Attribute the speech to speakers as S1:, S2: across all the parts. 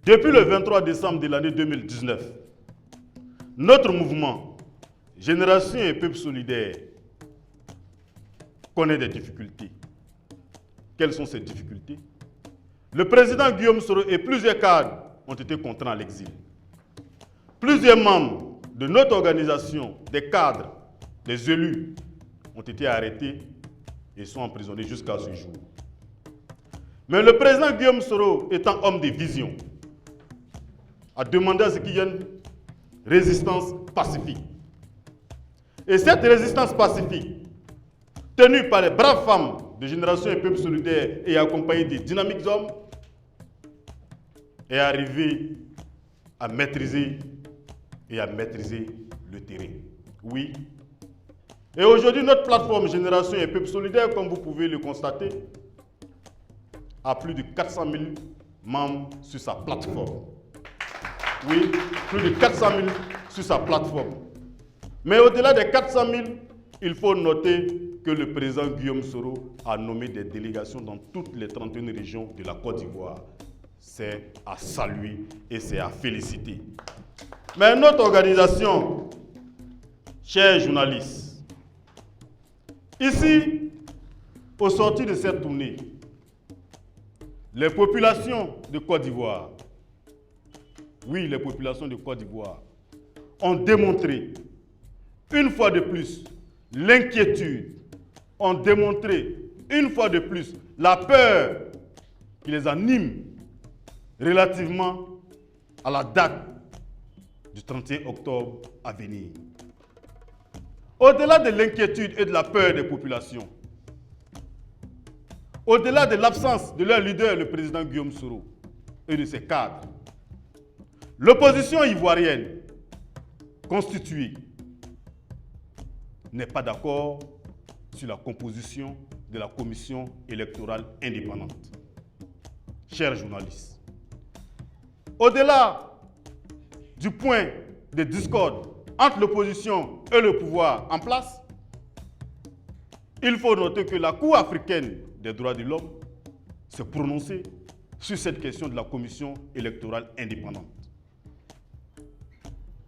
S1: Depuis le 23 décembre de l'année 2019, notre mouvement Génération et Peuple Solidaire connaît des difficultés. Quelles sont ces difficultés? Le président Guillaume Soro et plusieurs cadres ont été contraints à l'exil. Plusieurs membres de notre organisation, des cadres, des élus, ont été arrêtés et sont emprisonnés jusqu'à ce jour. Mais le président Guillaume Soro, étant homme de vision, a demandé à ce qu'il y ait une résistance pacifique. Et cette résistance pacifique, tenue par les braves femmes de Génération et Peuple Solidaire et accompagnée des dynamiques hommes, est arrivée à maîtriser le terrain. Oui. Et aujourd'hui, notre plateforme Génération et Peuple Solidaire, comme vous pouvez le constater, a plus de 400 000 membres sur sa plateforme. Oui, plus de 400 000 sur sa plateforme. Mais au-delà des 400 000, il faut noter que le président Guillaume Soro a nommé des délégations dans toutes les 31 régions de la Côte d'Ivoire. C'est à saluer et c'est à féliciter. Mais notre organisation, chers journalistes, ici, au sortir de cette tournée, les populations de Côte d'Ivoire, oui, les populations de Côte d'Ivoire, ont démontré, une fois de plus, l'inquiétude, ont démontré, une fois de plus, la peur qui les anime relativement à la date du 31 octobre à venir. Au-delà de l'inquiétude et de la peur des populations, au-delà de l'absence de leur leader, le président Guillaume Soro, et de ses cadres, l'opposition ivoirienne constituée n'est pas d'accord sur la composition de la commission électorale indépendante. Chers journalistes, au-delà du point de discorde entre l'opposition et le pouvoir en place, il faut noter que la Cour africaine des droits de l'homme s'est prononcée sur cette question de la commission électorale indépendante.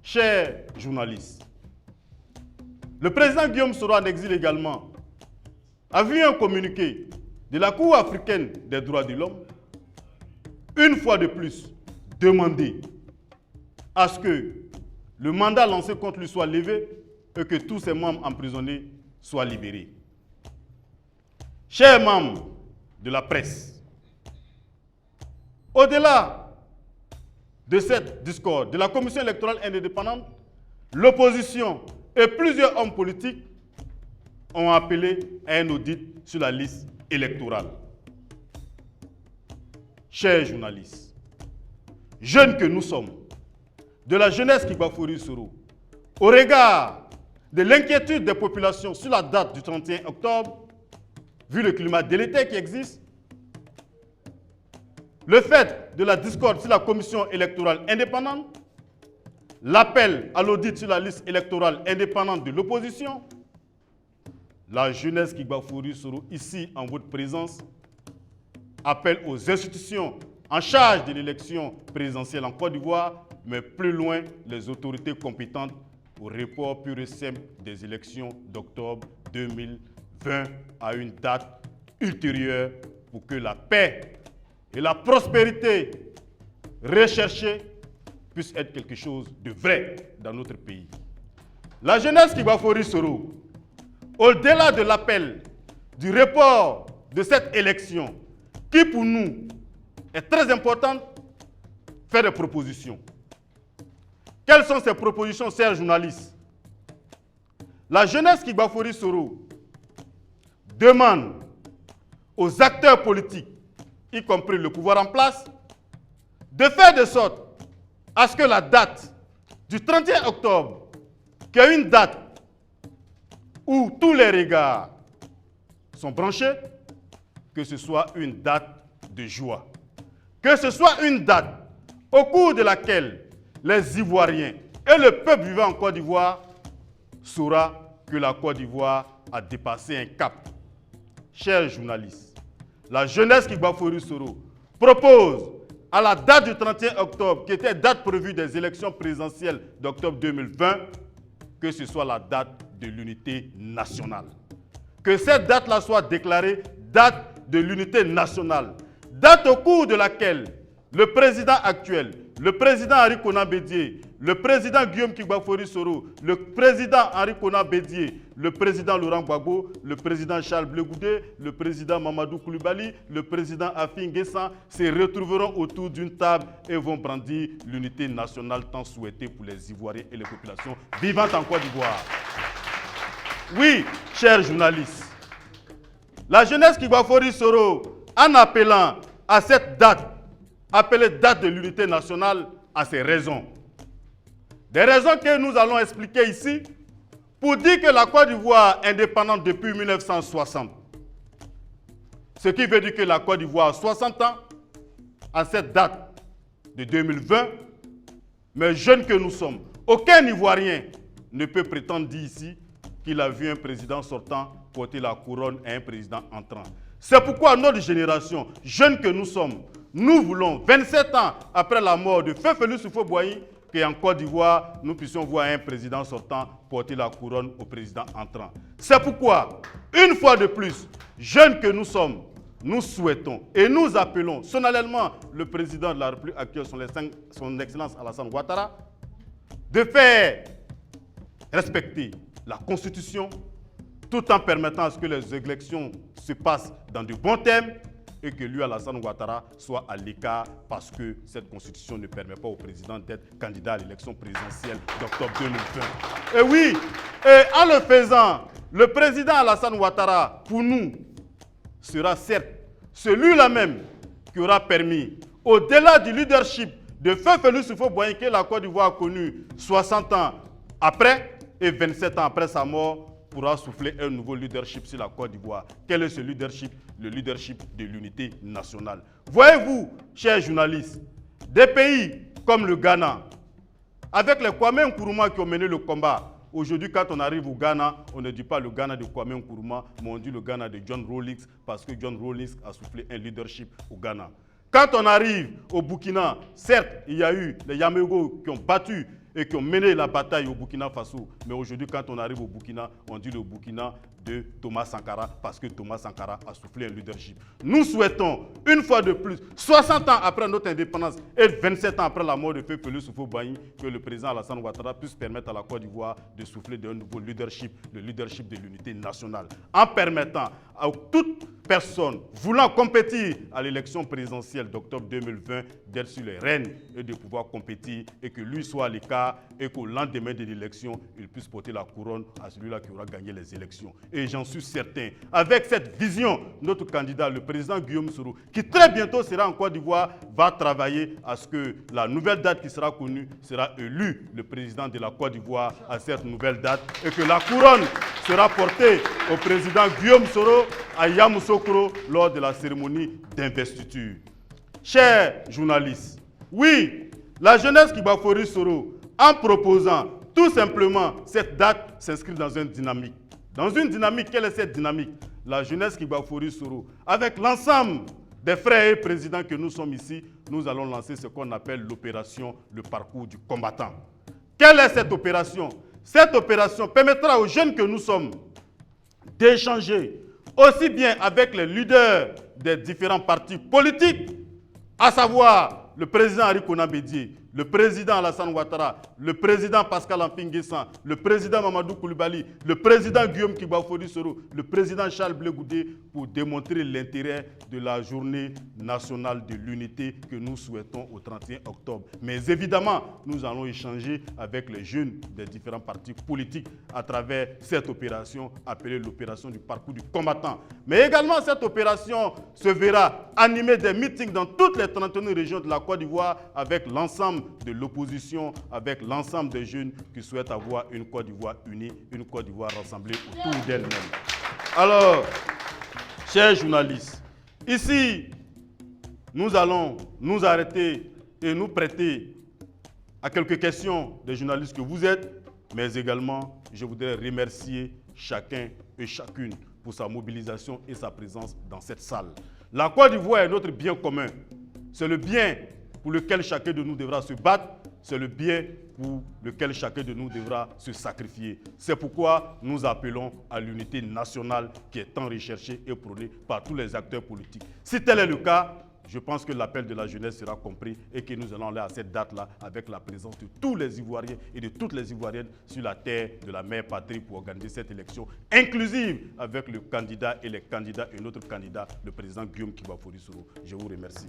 S1: Chers journalistes, le président Guillaume Soro en exil également a vu un communiqué de la Cour africaine des droits de l'homme, une fois de plus, demander à ce que le mandat lancé contre lui soit levé et que tous ses membres emprisonnés soient libérés. Chers membres de la presse, au-delà de cette discorde, de la commission électorale indépendante, l'opposition et plusieurs hommes politiques ont appelé à un audit sur la liste électorale. Chers journalistes, jeunes que nous sommes, de la jeunesse qui Gbagbo Soro, au regard de l'inquiétude des populations sur la date du 31 octobre, vu le climat délétère qui existe, le fait de la discorde sur la commission électorale indépendante, l'appel à l'audit sur la liste électorale indépendante de l'opposition, la jeunesse qui Gbagbo Soro, ici en votre présence, appelle aux institutions en charge de l'élection présidentielle en Côte d'Ivoire, mais plus loin, les autorités compétentes au report pur et simple des élections d'octobre 2020 à une date ultérieure pour que la paix et la prospérité recherchée puissent être quelque chose de vrai dans notre pays. La jeunesse qui Gbagbo Soro, au-delà de l'appel du report de cette élection, qui pour nous est très importante, fait des propositions. Quelles sont ces propositions, chers journalistes? La jeunesse qui Gbagbo Soro demande aux acteurs politiques, y compris le pouvoir en place, de faire de sorte à ce que la date du 31 octobre, qui est une date où tous les regards sont branchés, que ce soit une date de joie. Que ce soit une date au cours de laquelle les Ivoiriens et le peuple vivant en Côte d'Ivoire saura que la Côte d'Ivoire a dépassé un cap. Chers journalistes, la jeunesse qui Gbagbo Soro propose à la date du 31 octobre, qui était date prévue des élections présidentielles d'octobre 2020, que ce soit la date de l'unité nationale. Que cette date-là soit déclarée date de l'unité nationale, date au cours de laquelle le président actuel, le président Henri Konan Bédié, le président Guillaume Kigbafori Soro, le président Henri Konan Bédié, le président Laurent Gbagbo, le président Charles Blé Goudé, le président Mamadou Koulibaly, le président Afin Guessan se retrouveront autour d'une table et vont brandir l'unité nationale tant souhaitée pour les Ivoiriens et les populations vivantes en Côte d'Ivoire. Oui, chers journalistes, la jeunesse Kigbafori Soro, en appelant à cette date, appelée date de l'unité nationale, a ses raisons. Des raisons que nous allons expliquer ici pour dire que la Côte d'Ivoire est indépendante depuis 1960. Ce qui veut dire que la Côte d'Ivoire a 60 ans à cette date de 2020. Mais jeunes que nous sommes, aucun Ivoirien ne peut prétendre dire ici qu'il a vu un président sortant porter la couronne à un président entrant. C'est pourquoi notre génération, jeunes que nous sommes, nous voulons, 27 ans après la mort de Feu Félix Houphouët-Boigny, qu'en Côte d'Ivoire, nous puissions voir un président sortant porter la couronne au président entrant. C'est pourquoi, une fois de plus, jeunes que nous sommes, nous souhaitons et nous appelons solennellement le président de la République actuelle, son Excellence Alassane Ouattara, de faire respecter la Constitution tout en permettant à ce que les élections se passent dans de bons termes et que lui, Alassane Ouattara, soit à l'écart parce que cette Constitution ne permet pas au président d'être candidat à l'élection présidentielle d'octobre 2020. Et oui, et en le faisant, le président Alassane Ouattara, pour nous, sera certes celui-là même qui aura permis, au-delà du leadership de Feu Félix Houphouët-Boigny que la Côte d'Ivoire a connu 60 ans après et 27 ans après sa mort, pourra souffler un nouveau leadership sur la Côte d'Ivoire. Quel est ce leadership? Le leadership de l'unité nationale. Voyez-vous, chers journalistes, des pays comme le Ghana, avec les Kwame Nkrumah qui ont mené le combat. Aujourd'hui, quand on arrive au Ghana, on ne dit pas le Ghana de Kwame Nkrumah, mais on dit le Ghana de John Rawlings, parce que John Rawlings a soufflé un leadership au Ghana. Quand on arrive au Burkina, certes, il y a eu les Yamégo qui ont battu et qui ont mené la bataille au Burkina Faso. Mais aujourd'hui, quand on arrive au Burkina, on dit le Burkina de Thomas Sankara parce que Thomas Sankara a soufflé un leadership. Nous souhaitons, une fois de plus, 60 ans après notre indépendance et 27 ans après la mort de Feu Félix Houphouët-Boigny, que le président Alassane Ouattara puisse permettre à la Côte d'Ivoire de souffler d'un nouveau leadership, le leadership de l'unité nationale, en permettant à toute personne voulant compétir à l'élection présidentielle d'octobre 2020 d'être sur les rênes et de pouvoir compétir et que lui soit à l'écart et qu'au lendemain de l'élection, il puisse porter la couronne à celui-là qui aura gagné les élections. Et j'en suis certain, avec cette vision, notre candidat, le président Guillaume Soro, qui très bientôt sera en Côte d'Ivoire, va travailler à ce que la nouvelle date qui sera connue sera élu le président de la Côte d'Ivoire à cette nouvelle date et que la couronne sera portée au président Guillaume Soro à Yamoussoukro lors de la cérémonie d'investiture. Chers journalistes, oui, la jeunesse Kigbafori Soro, en proposant tout simplement cette date, s'inscrit dans une dynamique. Dans une dynamique, quelle est cette dynamique? La jeunesse Kigbafori Soro, avec l'ensemble des frères et présidents que nous sommes ici, nous allons lancer ce qu'on appelle l'opération Le Parcours du Combattant. Quelle est cette opération? Cette opération permettra aux jeunes que nous sommes d'échanger aussi bien avec les leaders des différents partis politiques, à savoir le président Henri Konan Bédié, le président Alassane Ouattara, le président Pascal Afin Guessan, le président Mamadou Koulibaly, le président Guillaume Kigbafori Soro, le président Charles Blé Goudé, pour démontrer l'intérêt de la journée nationale de l'unité que nous souhaitons au 31 octobre. Mais évidemment, nous allons échanger avec les jeunes des différents partis politiques à travers cette opération appelée l'opération du parcours du combattant. Mais également, cette opération se verra animer des meetings dans toutes les 31 régions de la Côte d'Ivoire avec l'ensemble de l'opposition, avec l'ensemble des jeunes qui souhaitent avoir une Côte d'Ivoire unie, une Côte d'Ivoire rassemblée autour d'elle-même. Alors, chers journalistes, ici, nous allons nous arrêter et nous prêter à quelques questions des journalistes que vous êtes, mais également, je voudrais remercier chacun et chacune pour sa mobilisation et sa présence dans cette salle. La Côte d'Ivoire est notre bien commun. C'est le bien pour lequel chacun de nous devra se battre, c'est le bien pour lequel chacun de nous devra se sacrifier. C'est pourquoi nous appelons à l'unité nationale qui est tant recherchée et prônée par tous les acteurs politiques. Si tel est le cas, je pense que l'appel de la jeunesse sera compris et que nous allons aller à cette date-là avec la présence de tous les Ivoiriens et de toutes les Ivoiriennes sur la terre de la mère patrie pour organiser cette élection inclusive avec le candidat et les candidats et notre candidat, le président Guillaume Kiba Fourissoro. Je vous remercie.